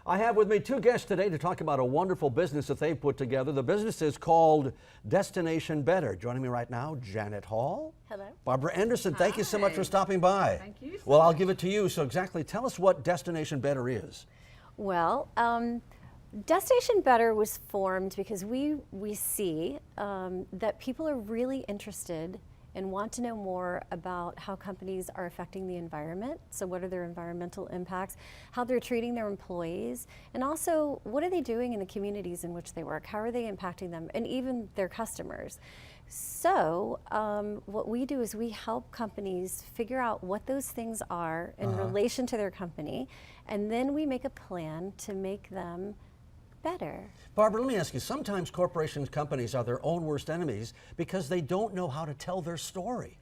I have with me two guests today to talk about a wonderful business that they've put together. The business is called Destination Better. Joining me right now, Janet Hall. Hello. Barbara Anderson, thank you so much for stopping by. Thank you so Well, I'll much. give it to you. So exactly, tell us what Destination Better is. Well, Destination Better was formed because we see that people are really interested and want to know more about how companies are affecting the environment. So what are their environmental impacts, how they're treating their employees, and also what are they doing in the communities in which they work? How are they impacting them and even their customers? So what we do is we help companies figure out what those things are in relation to their company, and then we make a plan to make them better. Barbara, let me ask you, sometimes corporations, companies are their own worst enemies because they don't know how to tell their story.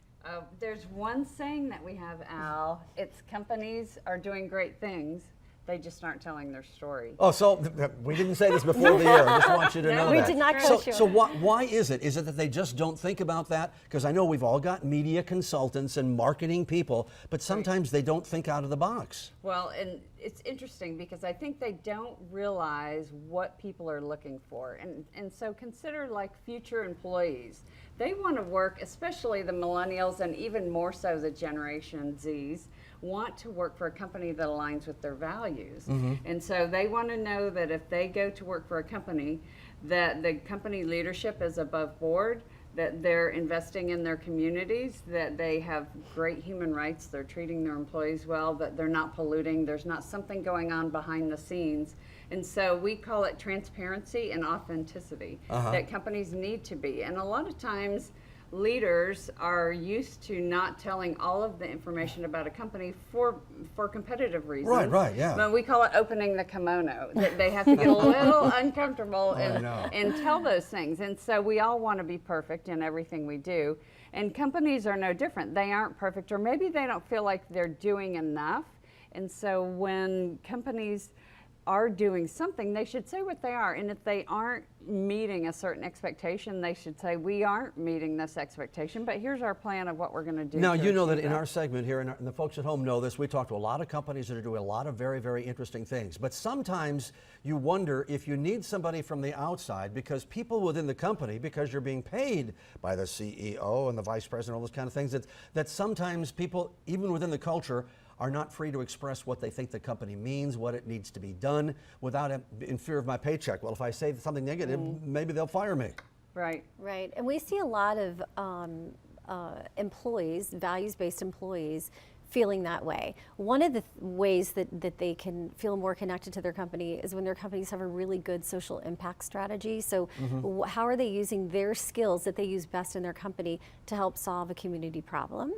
There's one saying that we have, Al. It's companies are doing great things. They just aren't telling their story. Oh, so we didn't say this before the air. I just want you to know We that. did not So, coach you. so why is it? Is it that they just don't think about that? Because I know we've all got media consultants and marketing people, but sometimes they don't think out of the box. Well, and it's interesting because I think they don't realize what people are looking for. And so consider like future employees. They want to work, especially the millennials and even more so the Generation Zs, want to work for a company that aligns with their values. And so they want to know that if they go to work for a company, that the company leadership is above board, that they're investing in their communities, that they have great human rights, they're treating their employees well, that they're not polluting, there's not something going on behind the scenes. And so we call it transparency and authenticity that companies need to be. And a lot of times leaders are used to not telling all of the information about a company for competitive reasons. Right, yeah. But we call it opening the kimono. That they have to get a little uncomfortable and tell those things. And so we all want to be perfect in everything we do. And companies are no different. They aren't perfect, or maybe they don't feel like they're doing enough. And so when companies are doing something, they should say what they are. And if they aren't meeting a certain expectation, they should say, we aren't meeting this expectation, but here's our plan of what we're going to do. Now, you know that in our segment here, and the folks at home know this, we talk to a lot of companies that are doing a lot of very, very interesting things. But sometimes you wonder if you need somebody from the outside, because people within the company, because you're being paid by the CEO and the vice president, all those kind of things, that sometimes people, even within the culture, are not free to express what they think the company means, what it needs to be done, without in fear of my paycheck. Well, if I say something negative, maybe they'll fire me. Right. Right, and we see a lot of employees, values-based employees, feeling that way. One of the ways that they can feel more connected to their company is when their companies have a really good social impact strategy. So how are they using their skills that they use best in their company to help solve a community problem?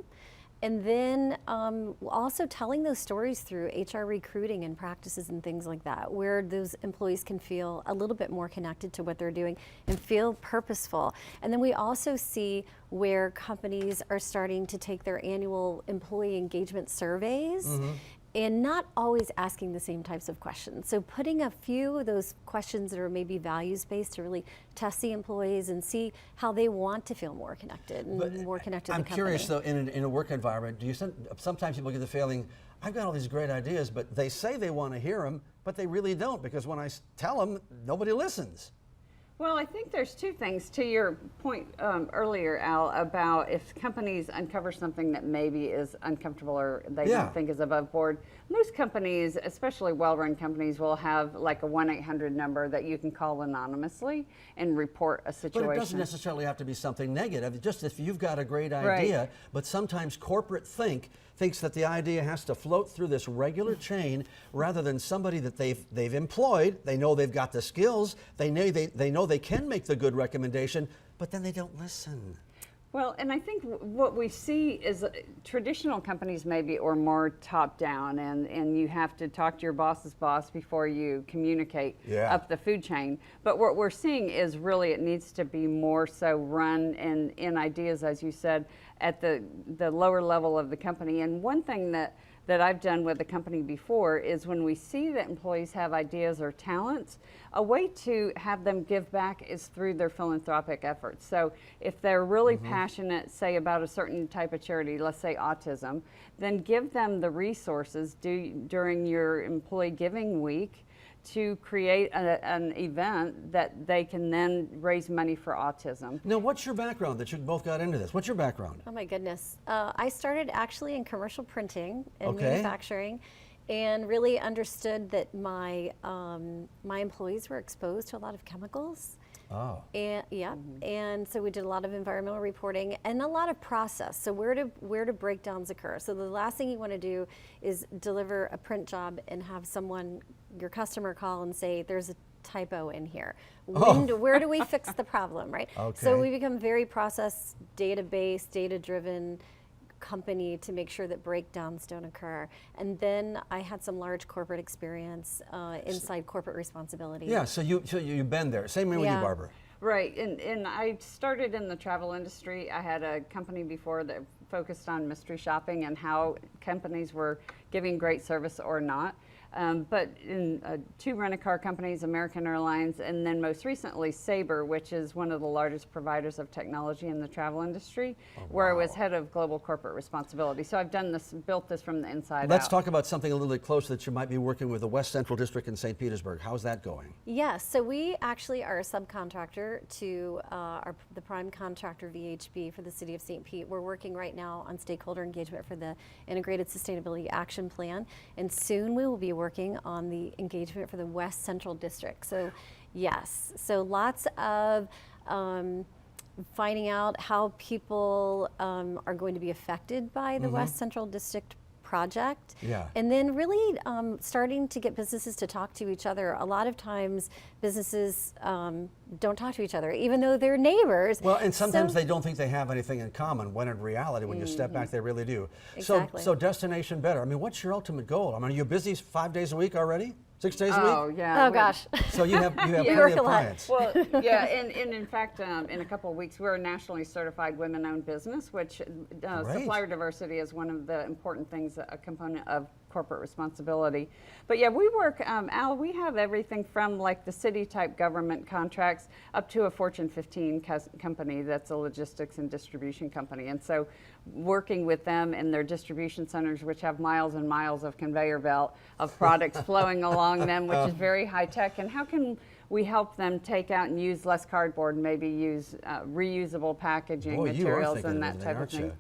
And then also telling those stories through HR recruiting and practices and things like that, where those employees can feel a little bit more connected to what they're doing and feel purposeful. And then we also see where companies are starting to take their annual employee engagement surveys and not always asking the same types of questions. So putting a few of those questions that are maybe values-based to really test the employees and see how they want to feel more connected and more connected to the company. I'm curious though, in a work environment, do you sometimes people get the feeling, I've got all these great ideas, but they say they want to hear them, but they really don't, because when I tell them, nobody listens. Well, I think there's two things to your point earlier, Al, about if companies uncover something that maybe is uncomfortable or they don't think is above board. Most companies, especially well-run companies, will have like a 1-800 number that you can call anonymously and report a situation. But it doesn't necessarily have to be something negative. Just if you've got a great idea, but sometimes corporate thinks that the idea has to float through this regular chain rather than somebody that they've employed. They know they've got the skills. They know they can make the good recommendation, but then they don't listen. Well, and I think what we see is traditional companies maybe are more top down, and you have to talk to your boss's boss before you communicate up the food chain. But what we're seeing is really it needs to be more so run in ideas, as you said, at the lower level of the company. And one thing that I've done with a company before is when we see that employees have ideas or talents, a way to have them give back is through their philanthropic efforts. So if they're really passionate, say, about a certain type of charity, let's say autism, then give them the resources during your employee giving week to create an event that they can then raise money for autism. Now, what's your background that you both got into this? What's your background? Oh my goodness. I started actually in commercial printing and Okay. manufacturing, and really understood that my employees were exposed to a lot of chemicals. Oh. And yeah, and so we did a lot of environmental reporting and a lot of process. So where do breakdowns occur? So the last thing you want to do is deliver a print job and have someone, your customer, call and say, "There's a typo in here. Where do we fix the problem?" Right. Okay. So we become very process, database, data-driven company to make sure that breakdowns don't occur. And then I had some large corporate experience inside corporate responsibility. Yeah, so you've been there. Same with you, Yeah. Barbara. Right, and I started in the travel industry. I had a company before that focused on mystery shopping and how companies were giving great service or not. But in 2 rent-a-car companies, American Airlines, and then most recently Sabre, which is one of the largest providers of technology in the travel industry, where I was head of global corporate responsibility. So I've done this, built this from the inside out. Let's talk about something a little bit closer that you might be working with the West Central District in St. Petersburg. How's that going? Yes, so we actually are a subcontractor to the prime contractor VHB for the city of St. Pete. We're working right now on stakeholder engagement for the Integrated Sustainability Action Plan, and soon we will be working on the engagement for the West Central District. So yes, so lots of finding out how people are going to be affected by the West Central District project. Yeah. And then really starting to get businesses to talk to each other. A lot of times businesses don't talk to each other, even though they're neighbors. Well, and sometimes So- they don't think they have anything in common, when in reality, when you step back, they really do. Exactly. So Destination Better, I mean, what's your ultimate goal? I mean, are you busy 5 days a week already? 6 days a Oh, week? yeah. Oh gosh. So you have We plenty work of a lot. clients. Well, yeah, and in fact, in a couple of weeks, we're a nationally certified women-owned business, which Great. supplier diversity is one of the important things, a component of corporate responsibility. But yeah, we work, Al, we have everything from like the city-type government contracts up to a Fortune 15 company that's a logistics and distribution company. And so working with them in their distribution centers, which have miles and miles of conveyor belt of products flowing along them, which is very high-tech, and how can we help them take out and use less cardboard and maybe use reusable packaging Boy, you are materials thinking and of that everything, type of aren't thing. you?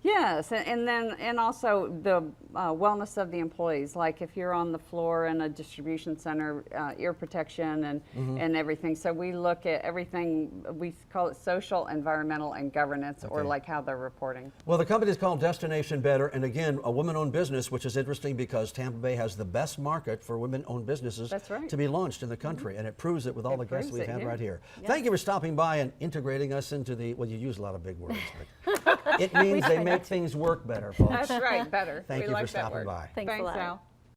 Yes, and also the wellness of the employees. Like if you're on the floor in a distribution center, ear protection and everything. So we look at everything. We call it social, environmental, and governance, or Okay. like how they're reporting. Well, the company is called Destination Better, and again, a women-owned business, which is interesting because Tampa Bay has the best market for women-owned businesses That's right. to be launched in the country, and it proves it with all It the guests proves we've it, had yeah. right here. Yes. Thank you for stopping by and integrating us into the, well, you use a lot of big words, but it means they make things work better, folks. That's right, better. Thank We you like for that stopping word. by. Thanks a lot. Al.